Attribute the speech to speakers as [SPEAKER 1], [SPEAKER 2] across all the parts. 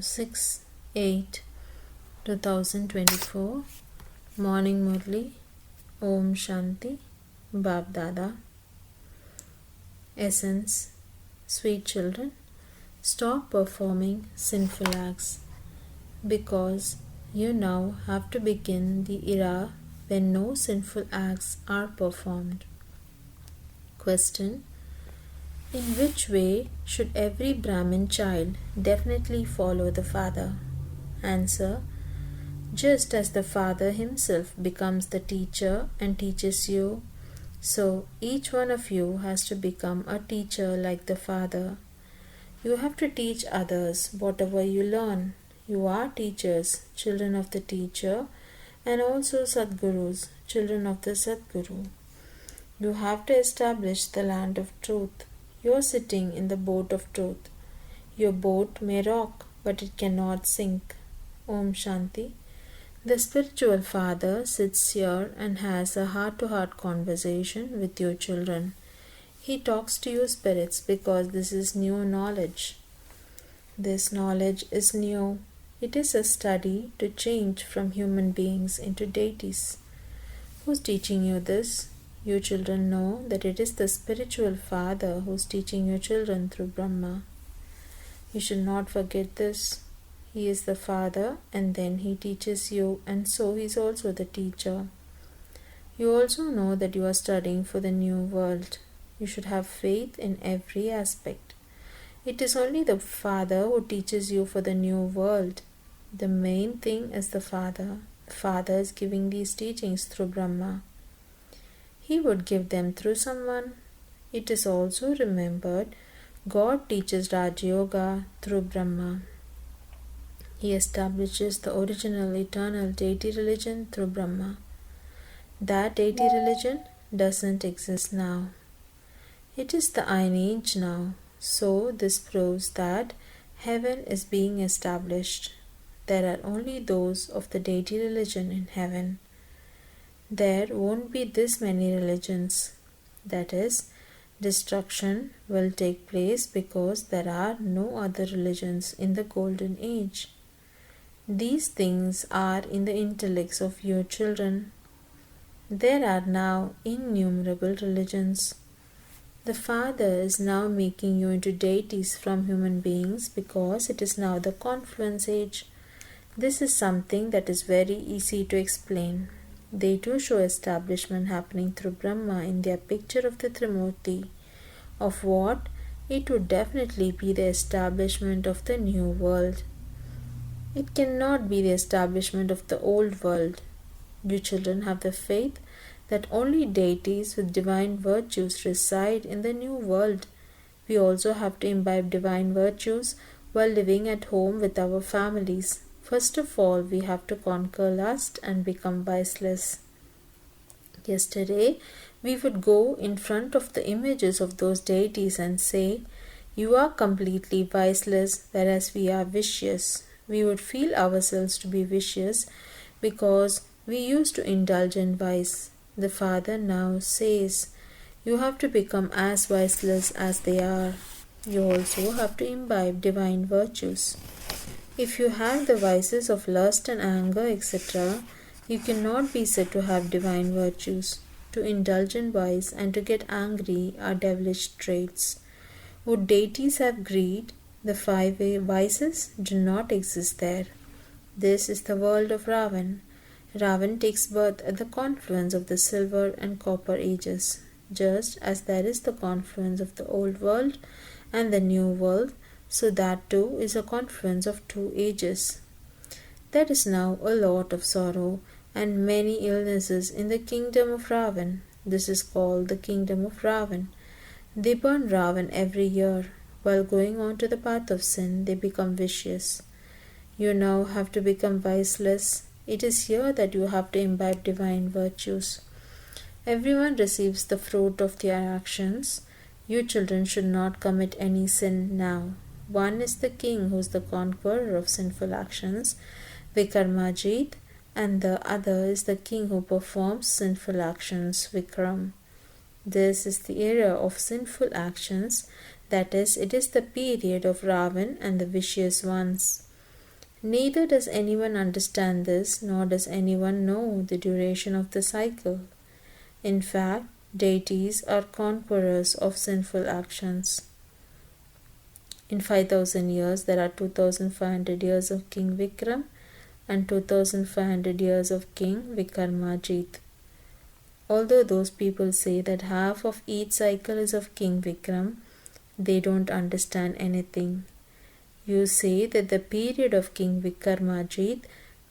[SPEAKER 1] 6/8/2024 Morning Murli. Om Shanti. Bab Dada. Essence. Sweet children, stop performing sinful acts, because you now have to begin the era when no sinful acts are performed. Question: in which way should every Brahmin child definitely follow the father? Answer: just as the father himself becomes the teacher and teaches you, so each one of you has to become a teacher like the father. You have to teach others whatever you learn. You are teachers, children of the teacher, and also Sadgurus, children of the Sadguru. You have to establish the land of truth. You are sitting in the boat of truth. Your boat may rock, but it cannot sink. Om Shanti. The spiritual father sits here and has a heart-to-heart conversation with your children. He talks to you spirits because this is new knowledge. This knowledge is new. It is a study to change from human beings into deities. Who's teaching you this? You children know that it is the spiritual father who's teaching your children through Brahma. You should not forget this. He is the father and then he teaches you, and so he is also the teacher. You also know that you are studying for the new world. You should have faith in every aspect. It is only the father who teaches you for the new world. The main thing is the father. The father is giving these teachings through Brahma. He would give them through someone. It is also remembered God teaches Raj Yoga through Brahma. He establishes the original eternal deity religion through Brahma. That deity religion doesn't exist now. It is the Iron Age now, so this proves that heaven is being established. There are only those of the deity religion in heaven. There won't be this many religions. That is, destruction will take place because there are no other religions in the golden age. These things are in the intellects of your children. There are now innumerable religions. The Father is now making you into deities from human beings because it is now the confluence age. This is something that is very easy to explain. They too show establishment happening through Brahma in their picture of the Trimurti. Of what? It would definitely be the establishment of the new world. It cannot be the establishment of the old world. You children have the faith that only deities with divine virtues reside in the new world. We also have to imbibe divine virtues while living at home with our families. First of all, we have to conquer lust and become viceless. Yesterday, we would go in front of the images of those deities and say, "You are completely viceless, whereas we are vicious." We would feel ourselves to be vicious because we used to indulge in vice. The Father now says, you have to become as viceless as they are. You also have to imbibe divine virtues. If you have the vices of lust and anger, etc., you cannot be said to have divine virtues. To indulge in vice and to get angry are devilish traits. Would deities have greed? The five vices do not exist there. This is the world of Ravan. Ravan takes birth at the confluence of the silver and copper ages. Just as there is the confluence of the old world and the new world, so that too is a confluence of two ages. There is now a lot of sorrow and many illnesses in the kingdom of Ravan. This is called the kingdom of Ravan. They burn Ravan every year. While going on to the path of sin, they become vicious. You now have to become viceless. It is here that you have to imbibe divine virtues. Everyone receives the fruit of their actions. You children should not commit any sin now. One is the king who is the conqueror of sinful actions, Vikarmajit, and the other is the king who performs sinful actions, Vikram. This is the era of sinful actions. That is, it is the period of Ravan and the vicious ones. Neither does anyone understand this, nor does anyone know the duration of the cycle. In fact, deities are conquerors of sinful actions. In 5000 years, there are 2500 years of King Vikram and 2500 years of King Vikramadjit. Although those people say that half of each cycle is of King Vikram, they don't understand anything. You say that the period of King Vikramadjit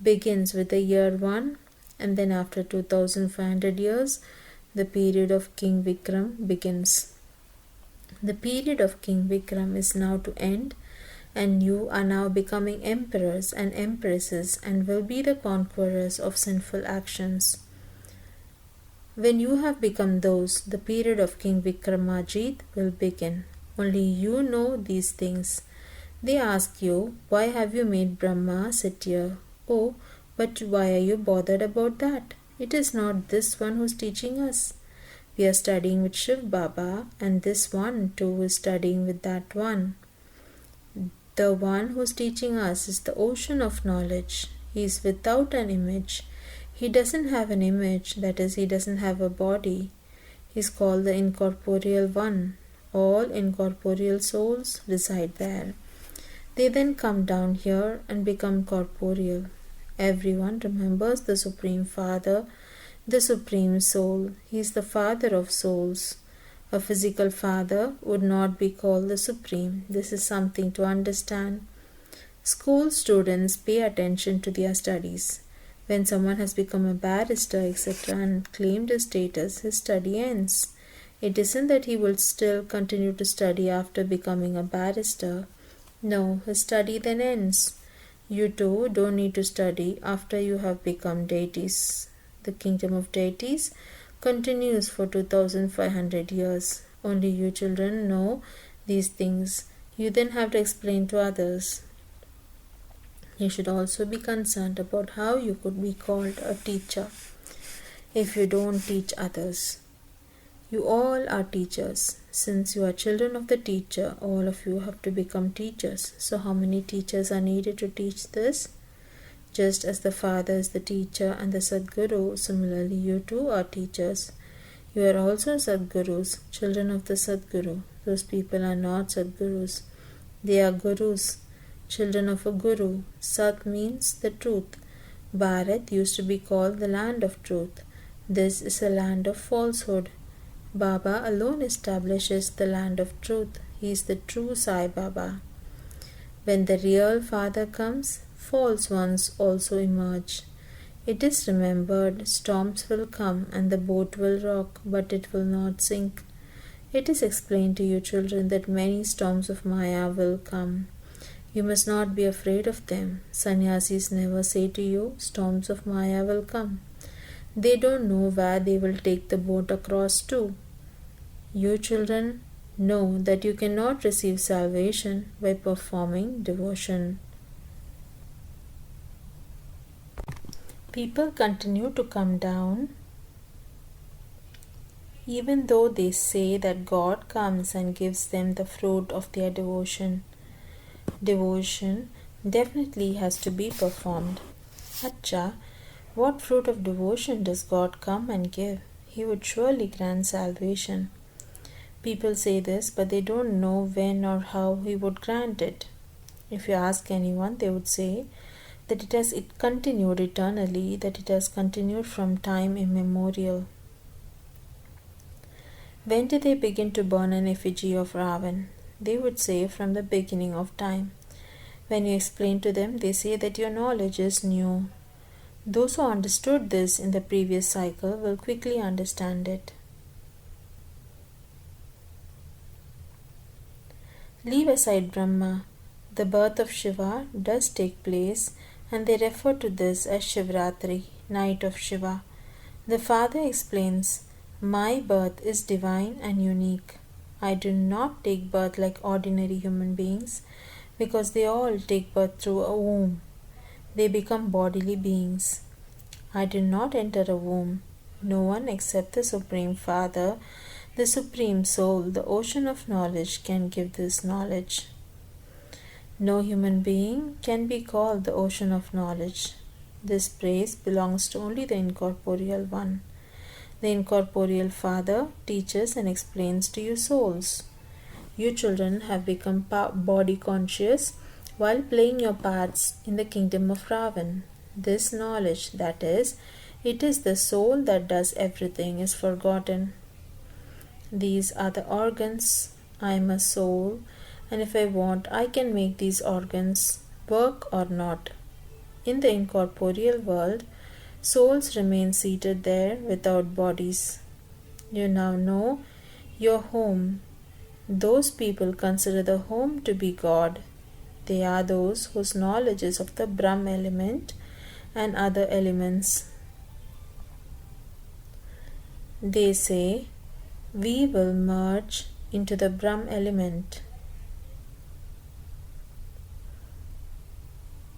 [SPEAKER 1] begins with the year 1, and then after 2500 years, the period of King Vikram begins. The period of King Vikram is now to end, and you are now becoming emperors and empresses and will be the conquerors of sinful actions. When you have become those, the period of King Vikramadjit will begin. Only you know these things. They ask you, why have you made Brahma sit here? Oh, but why are you bothered about that? It is not this one who is teaching us. We are studying with Shiv Baba, and this one too is studying with that one. The one who is teaching us is the ocean of knowledge. He is without an image. He doesn't have an image, that is, he doesn't have a body. He is called the incorporeal one. All incorporeal souls reside there. They then come down here and become corporeal. Everyone remembers the Supreme Father, the Supreme Soul. He is the Father of souls. A physical father would not be called the Supreme. This is something to understand. School students pay attention to their studies. When someone has become a barrister, etc., and claimed his status, his study ends. It isn't that he will still continue to study after becoming a barrister. No, his study then ends. You too don't need to study after you have become deities. The kingdom of deities continues for 2500 years. Only you children know these things. You then have to explain to others. You should also be concerned about how you could be called a teacher if you don't teach others. You all are teachers. Since you are children of the teacher, all of you have to become teachers. So how many teachers are needed to teach this? Just as the Father is the teacher and the Sadguru, similarly you too are teachers. You are also Sadgurus, children of the Sadguru. Those people are not Sadgurus. They are Gurus, children of a Guru. Sat means the truth. Bharat used to be called the land of truth. This is a land of falsehood. Baba alone establishes the land of truth. He is the true Sai Baba. When the real Father comes, false ones also emerge. It is remembered, storms will come and the boat will rock, but it will not sink. It is explained to you children that many storms of Maya will come. You must not be afraid of them. Sannyasis never say to you, storms of Maya will come. They don't know where they will take the boat across to. You children know that you cannot receive salvation by performing devotion. People continue to come down even though they say that God comes and gives them the fruit of their devotion. Devotion definitely has to be performed. Acha, what fruit of devotion does God come and give? He would surely grant salvation. People say this, but they don't know when or how He would grant it. If you ask anyone, they would say that it continued eternally, that it has continued from time immemorial. When did they begin to burn an effigy of Ravan? They would say from the beginning of time. When you explain to them, they say that your knowledge is new. Those who understood this in the previous cycle will quickly understand it. Leave aside Brahma. The birth of Shiva does take place, and they refer to this as Shivratri, night of Shiva. The Father explains, my birth is divine and unique. I do not take birth like ordinary human beings, because they all take birth through a womb. They become bodily beings. I do not enter a womb. No one except the Supreme Father, the Supreme Soul, the ocean of knowledge, can give this knowledge. No human being can be called the ocean of knowledge. This praise belongs to only the incorporeal one. The incorporeal Father teaches and explains to you souls. You children have become body conscious while playing your parts in the kingdom of Ravan. This knowledge, that is, it is the soul that does everything, is forgotten. These are the organs. I am a soul, and if I want, I can make these organs work or not. In the incorporeal world, souls remain seated there without bodies. You now know your home. Those people consider the home to be God. They are those whose knowledge is of the Brahma element and other elements. They say, we will merge into the Brahma element.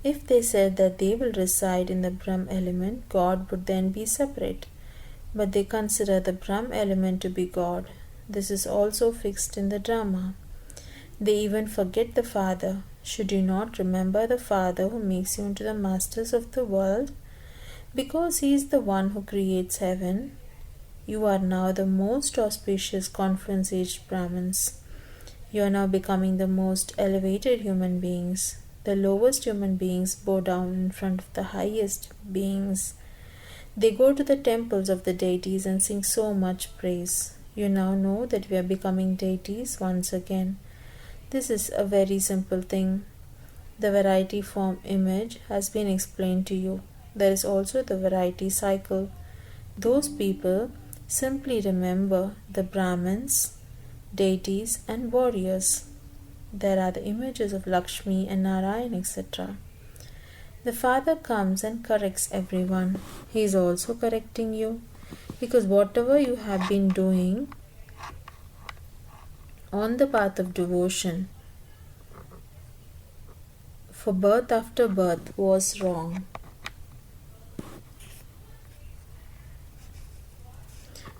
[SPEAKER 1] If they said that they will reside in the Brahma element, God would then be separate. But they consider the Brahma element to be God. This is also fixed in the drama. They even forget the Father. Should you not remember the Father who makes you into the masters of the world? Because He is the one who creates heaven. You are now the most auspicious conference-aged Brahmins. You are now becoming the most elevated human beings. The lowest human beings bow down in front of the highest beings. They go to the temples of the deities and sing so much praise. You now know that we are becoming deities once again. This is a very simple thing. The variety form image has been explained to you. There is also the variety cycle. Those people simply remember the Brahmins, deities, and warriors. There are the images of Lakshmi and Narayan, etc. The Father comes and corrects everyone. He is also correcting you, because whatever you have been doing on the path of devotion for birth after birth was wrong.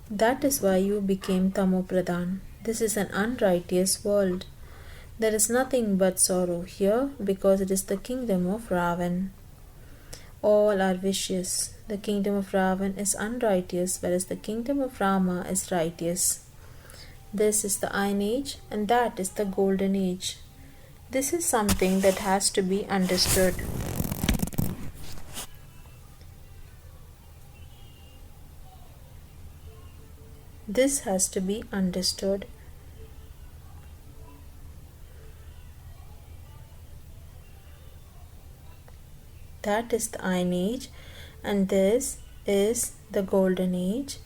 [SPEAKER 1] That is why you became Tamopradhan. This is an unrighteous world. There is nothing but sorrow here because it is the kingdom of Ravan. All are vicious. The kingdom of Ravan is unrighteous, whereas the kingdom of Rama is righteous. This is the Iron Age and that is the Golden Age. This is something that has to be understood. This has to be understood. That is the Iron Age and this is the Golden Age.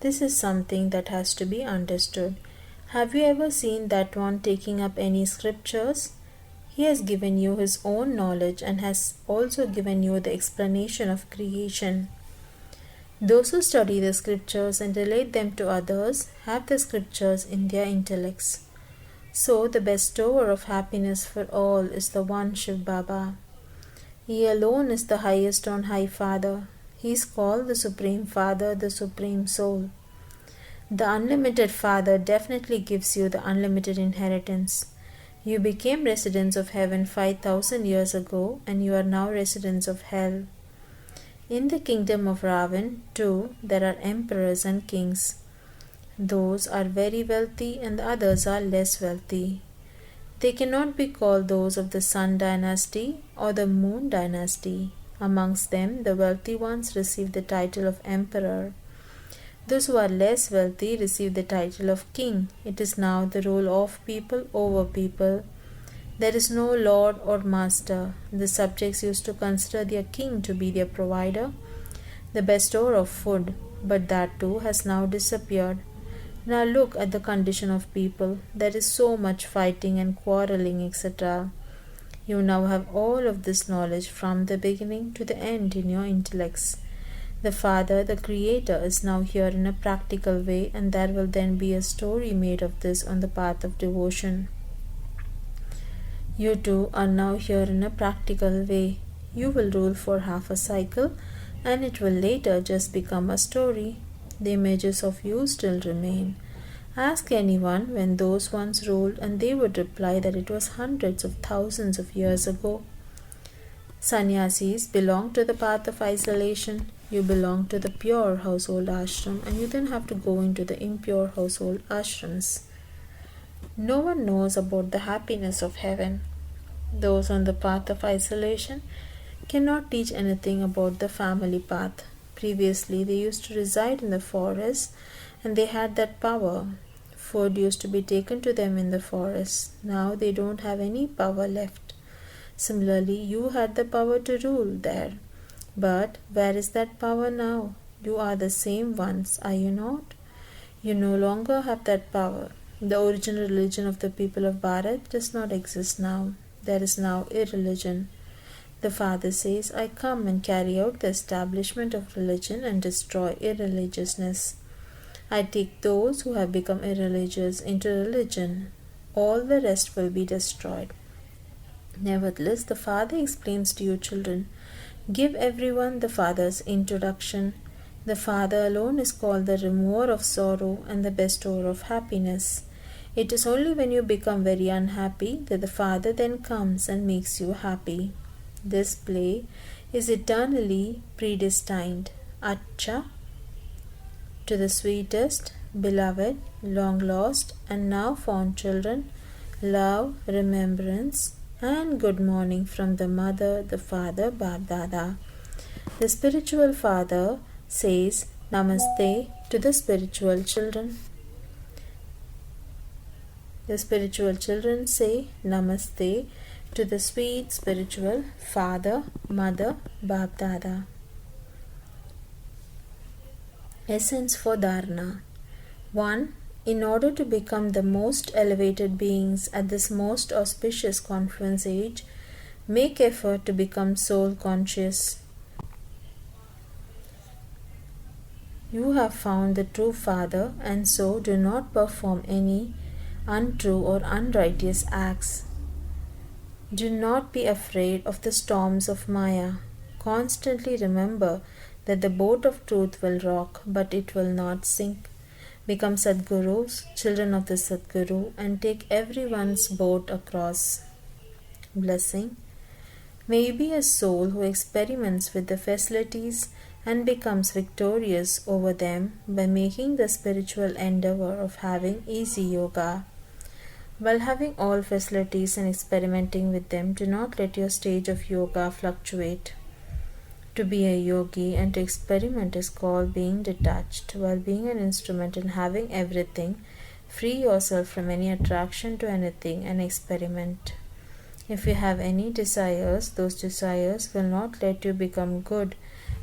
[SPEAKER 1] This is something that has to be understood. Have you ever seen that one taking up any scriptures? He has given you his own knowledge and has also given you the explanation of creation. Those who study the scriptures and relate them to others have the scriptures in their intellects. So the bestower of happiness for all is the one Shiv Baba. He alone is the highest on high Father. He is called the Supreme Father, the Supreme Soul. The unlimited Father definitely gives you the unlimited inheritance. You became residents of heaven 5,000 years ago and you are now residents of hell. In the kingdom of Ravan, too, there are emperors and kings. Those are very wealthy and the others are less wealthy. They cannot be called those of the Sun dynasty or the Moon dynasty. Amongst them, the wealthy ones receive the title of emperor. Those who are less wealthy receive the title of king. It is now the rule of people over people. There is no lord or master. The subjects used to consider their king to be their provider, the bestower of food, but that too has now disappeared. Now look at the condition of people. There is so much fighting and quarreling, etc. You now have all of this knowledge from the beginning to the end in your intellects. The Father, the Creator, is now here in a practical way, and there will then be a story made of this on the path of devotion. You too are now here in a practical way. You will rule for half a cycle and it will later just become a story. The images of you still remain. Ask anyone when those once ruled, and they would reply that it was hundreds of thousands of years ago. Sannyasis belong to the path of isolation. You belong to the pure household ashram, and you then have to go into the impure household ashrams. No one knows about the happiness of heaven. Those on the path of isolation cannot teach anything about the family path. Previously, they used to reside in the forest and they had that power. Food used to be taken to them in the forest. Now they don't have any power left. Similarly, you had the power to rule there. But where is that power now? You are the same ones, are you not? You no longer have that power. The original religion of the people of Bharat does not exist now. There is now irreligion. The Father says, I come and carry out the establishment of religion and destroy irreligiousness. I take those who have become irreligious into religion. All the rest will be destroyed. Nevertheless, the Father explains to you children, give everyone the Father's introduction. The Father alone is called the remover of sorrow and the bestower of happiness. It is only when you become very unhappy that the Father then comes and makes you happy. This play is eternally predestined. Acha, to the sweetest, beloved, long lost, and now found children, love, remembrance, and good morning from the Mother, the Father, Bab Dada. The spiritual father says Namaste to the spiritual children. The spiritual children say Namaste to the sweet spiritual father, mother, Bab Dada. Essence for Dharana. 1. In order to become the most elevated beings at this most auspicious confluence age, make effort to become soul conscious. You have found the true Father, and so do not perform any untrue or unrighteous acts. Do not be afraid of the storms of Maya. Constantly remember that the boat of truth will rock, but it will not sink. Become Sadgurus, children of the Sadguru, and take everyone's boat across. Blessing. May you be a soul who experiments with the facilities and becomes victorious over them by making the spiritual endeavor of having easy yoga. While having all facilities and experimenting with them, do not let your stage of yoga fluctuate. To be a yogi and to experiment is called being detached. While being an instrument and having everything, free yourself from any attraction to anything and experiment. If you have any desires, those desires will not let you become good,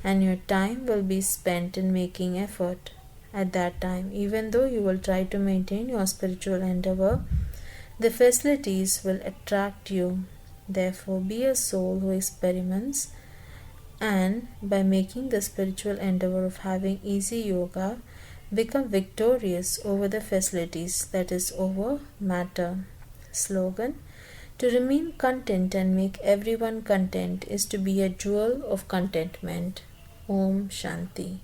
[SPEAKER 1] and your time will be spent in making effort. At that time, even though you will try to maintain your spiritual endeavor, the facilities will attract you. Therefore, be a soul who experiments, and by making the spiritual endeavor of having easy yoga, become victorious over the facilities, that is, over matter. Slogan: to remain content and make everyone content is to be a jewel of contentment. Om Shanti.